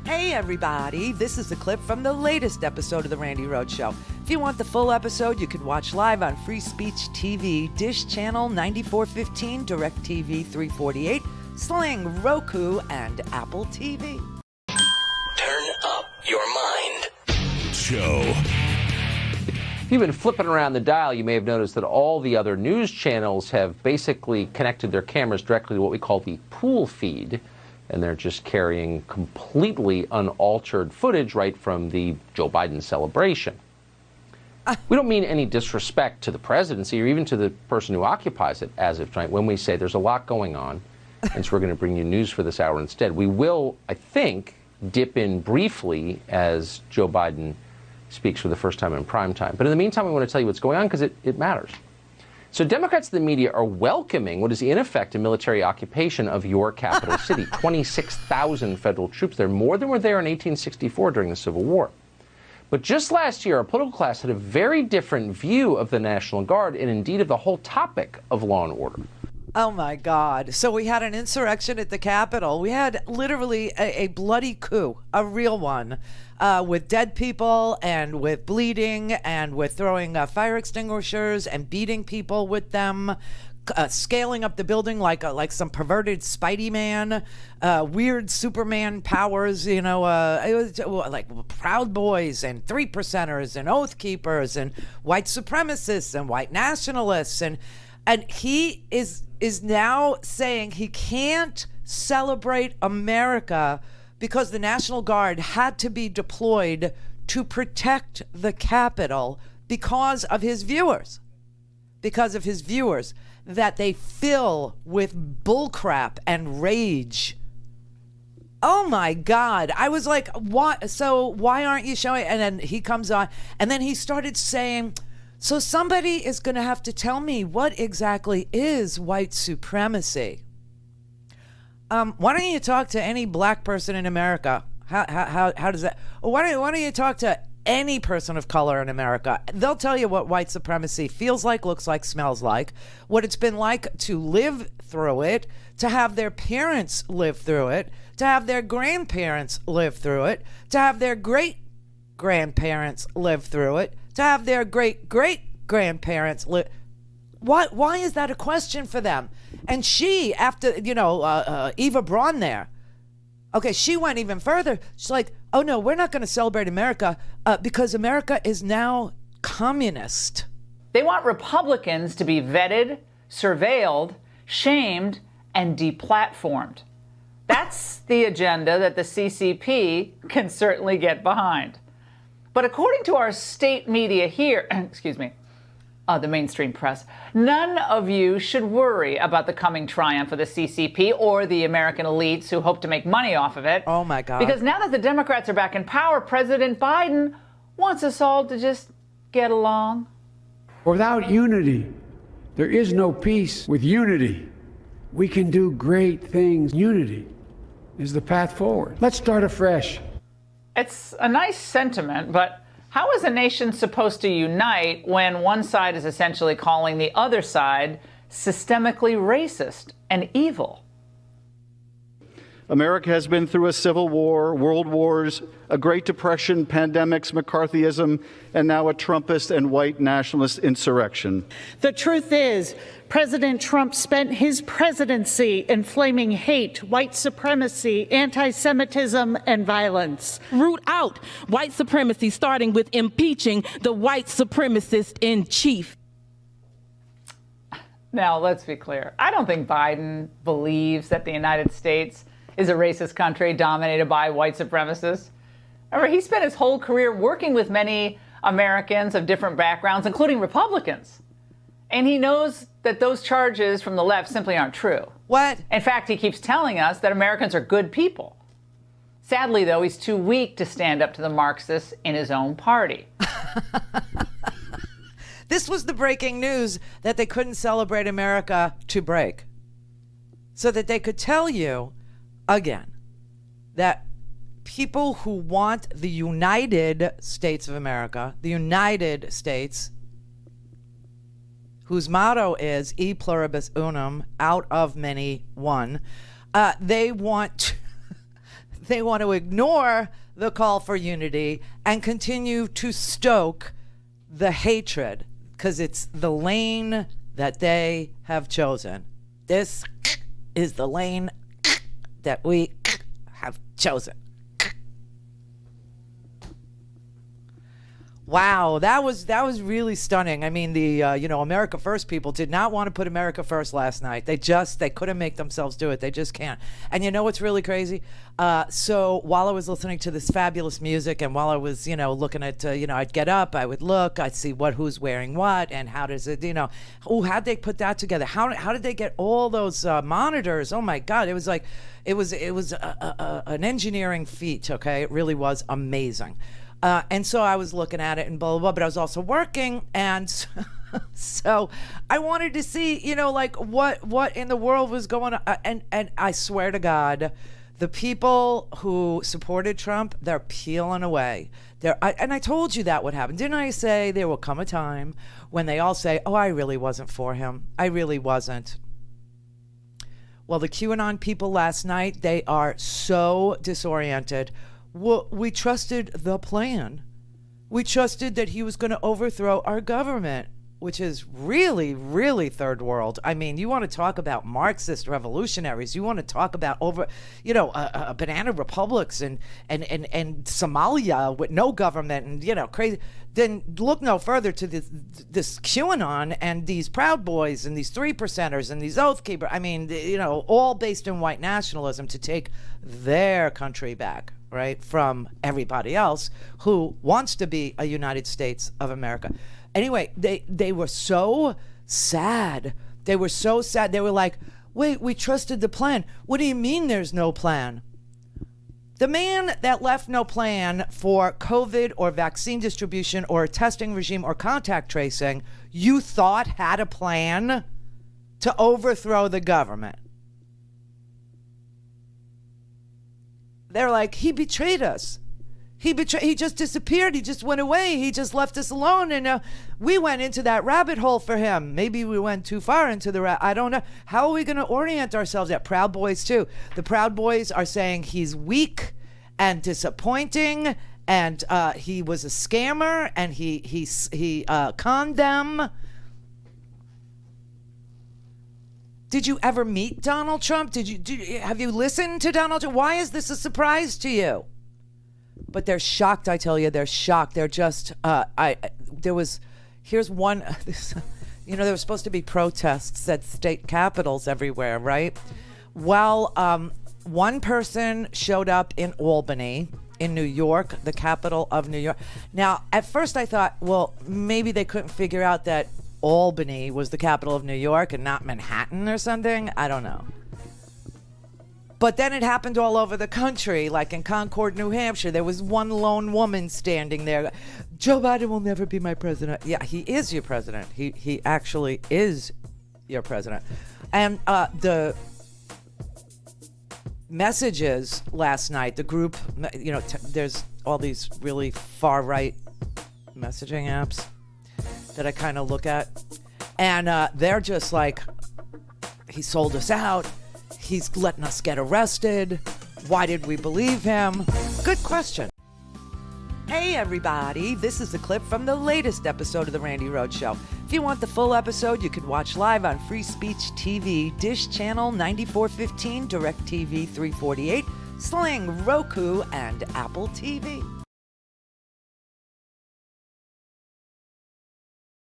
Hey everybody, this is a clip from the latest episode of the Randi Rhodes Show. If you want the full episode, you can watch live on Free Speech TV, Dish Channel 9415, DirecTV 348, Sling, Roku, and Apple TV. Turn up your mind. Show. If you've been flipping around the dial, you may have noticed that all the other news channels have basically connected their cameras directly to what we call the pool feed, and they're just carrying completely unaltered footage right from the Joe Biden celebration. We don't mean any disrespect to the presidency or even to the person who occupies it as of tonight when we say there's a lot going on, and so we're going to bring you news for this hour instead. We will, I think, dip in briefly as Joe Biden speaks for the first time in prime time. But in the meantime, we want to tell you what's going on because it matters. So Democrats in the media are welcoming what is in effect a military occupation of your capital city. 26,000 federal troops there, more than were there in 1864 during the Civil War. But just last year, our political class had a very different view of the National Guard and indeed of the whole topic of law and order. Oh my God. So we had an insurrection at the Capitol. We had literally a bloody coup, a real one, with dead people and with bleeding and with throwing fire extinguishers and beating people with them, scaling up the building like some perverted Spidey man, weird Superman powers, it was like Proud Boys and Three Percenters and Oath Keepers and white supremacists and white nationalists. And he is now saying he can't celebrate America because the National Guard had to be deployed to protect the Capitol because of his viewers, that they fill with bullcrap and rage. Oh my God. I was like, what? So why aren't you showing? And then he comes on and then he started saying, so somebody is going to have to tell me what exactly is white supremacy. Why don't you talk to any black person in America? How does that? Why don't you talk to any person of color in America? They'll tell you what white supremacy feels like, looks like, smells like, what it's been like to live through it, to have their parents live through it, to have their grandparents live through it, to have their great-grandparents live through it, to have their great-great-grandparents live. Why is that a question for them? And she, after, Eva Braun there, okay, she went even further. She's like, oh no, we're not going to celebrate America because America is now communist. They want Republicans to be vetted, surveilled, shamed, and deplatformed. That's the agenda that the CCP can certainly get behind. But according to our state media here, the mainstream press, none of you should worry about the coming triumph of the CCP or the American elites who hope to make money off of it. Oh my God. Because now that the Democrats are back in power, President Biden wants us all to just get along. Without unity, there is no peace. With unity, we can do great things. Unity is the path forward. Let's start afresh. It's a nice sentiment, but how is a nation supposed to unite when one side is essentially calling the other side systemically racist and evil? America has been through a civil war, world wars, a Great Depression, pandemics, McCarthyism, and now a Trumpist and white nationalist insurrection. The truth is, President Trump spent his presidency inflaming hate, white supremacy, anti-Semitism, and violence. Root out white supremacy, starting with impeaching the white supremacist in chief. Now, let's be clear. I don't think Biden believes that the United States is a racist country dominated by white supremacists. Remember, he spent his whole career working with many Americans of different backgrounds, including Republicans. And he knows that those charges from the left simply aren't true. What? In fact, he keeps telling us that Americans are good people. Sadly, though, he's too weak to stand up to the Marxists in his own party. This was the breaking news that they couldn't celebrate America to break. So that they could tell you, again, that people who want the United States of America, the United States, whose motto is e pluribus unum, out of many, one, they want They want to ignore the call for unity and continue to stoke the hatred because it's the lane that they have chosen. This is the lane that we have chosen. Wow, that was really stunning. I mean, the America First people did not want to put America first last night. They couldn't make themselves do it. They just can't. And you know what's really crazy? So while I was listening to this fabulous music, and while I was looking at I'd get up, I would look, I'd see who's wearing what, and how does it how'd they put that together? How did they get all those monitors? Oh my God, it was like it was an engineering feat. Okay, it really was amazing. And so I was looking at it and blah, blah, blah, but I was also working. And so I wanted to see, what in the world was going on. And I swear to God, the people who supported Trump, they're peeling away. And I told you that would happen. Didn't I say there will come a time when they all say, oh, I really wasn't for him. I really wasn't. Well, the QAnon people last night, they are so disoriented. Well, we trusted the plan. We trusted that he was going to overthrow our government, which is really, really third world. I mean, you want to talk about Marxist revolutionaries. You want to talk about banana republics and Somalia with no government and, crazy. Then look no further to this QAnon and these Proud Boys and these 3%ers and these Oath Keepers. I mean, all based in white nationalism to take their country back. Right, from everybody else who wants to be a United States of America. Anyway, they were so sad. They were so sad. They were like, wait, we trusted the plan. What do you mean there's no plan? The man that left no plan for COVID or vaccine distribution or a testing regime or contact tracing, you thought had a plan to overthrow the government. They're like, he betrayed us. He just disappeared. He just went away. He just left us alone. And we went into that rabbit hole for him. Maybe we went too far into I don't know. How are we going to orient ourselves at Proud Boys too? The Proud Boys are saying he's weak and disappointing, and he was a scammer, and he conned them. Did you ever meet Donald Trump? Have you listened to Donald Trump? Why is this a surprise to you? But they're shocked, I tell you. They're shocked. They're just, here's one, there were supposed to be protests at state capitals everywhere, right? Well, one person showed up in Albany, in New York, the capital of New York. Now, at first I thought, well, maybe they couldn't figure out that Albany was the capital of New York and not Manhattan or something. I don't know. But then it happened all over the country, like in Concord, New Hampshire. There was one lone woman standing there. Joe Biden will never be my president. Yeah, he is your president. He actually is your president. And the messages last night, the group, there's all these really far-right messaging apps that I kind of look at, and they're just like, he sold us out, he's letting us get arrested, why did we believe him? Good question. Hey everybody, this is a clip from the latest episode of The Randi Rhodes Show. If you want the full episode, you can watch live on Free Speech TV, Dish Channel 9415, DirecTV 348, Sling, Roku, and Apple TV.